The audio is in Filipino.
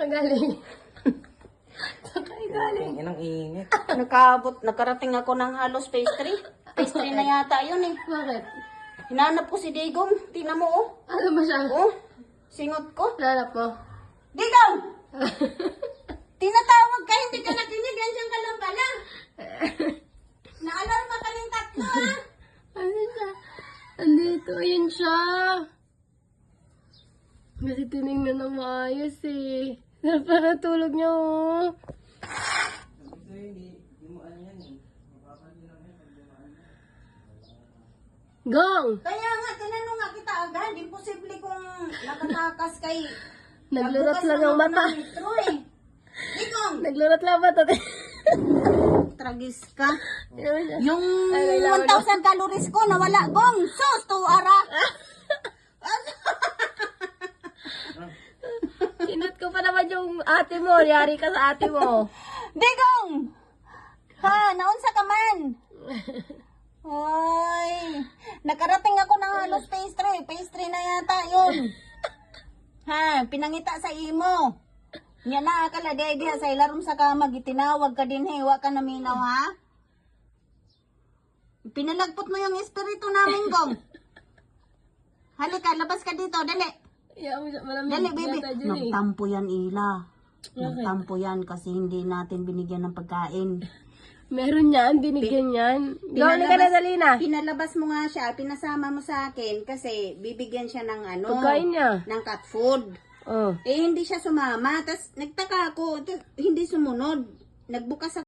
Saan galing? Saan kayo galing? Inang init. Nakarating ako ng halos pastry. Pastry na yata yun eh. Bakit? Hinanap ko si Digong. Tingnan mo oh. Ano ba siya? Oh, singot ko. Lalap mo? Digong! Tinatawag ka, hindi ka nakinig. Andiyan ka lang pala. Naalarma ka rin tatlo ha. Ano siya? Andito, ayun siya. Kasi tinignan na maayos eh. Para tulog niya oh. Gong! Kaya nga, tinanong nga kita agad. Imposible kung nakatakas kay... Naglurot lang Nagbukas ang mata. ng metro eh. Digong! Naglurot lang mata. Tragis ka. Ayun siya. Yung Ay, kailangan 1,000 calories ko nawala. Gong! Sus! Tuwara! Sinot ko pa naman yung ate mo. Yari ka sa ate mo. Digong! Ha? Naunsa ka man? Hoy! Nakarating ako ng halos pastry. Pastry na yata yun. Ha? Pinangita sa imo. Nga na akala diha sa ilarom sa kama. Gitinawag ka din hewa ka naminaw ha? Pinalagpot mo yung espiritu namin, Gong. Halika, labas ka dito. Dali. Yeah, malamig Dali, baby. yata dyan eh. Nagtampo yan, Ila. Bakit? Nagtampo yan kasi hindi natin binigyan ng pagkain. Meron yan, binigyan yan. Gawin ka na, Salina. Pinalabas mo nga siya, pinasama mo sa akin kasi bibigyan siya ng ano, Pagkain niya. ng cat food. Oh. Eh, hindi siya sumama. Tapos, nagtaka ako, hindi sumunod. Nagbukas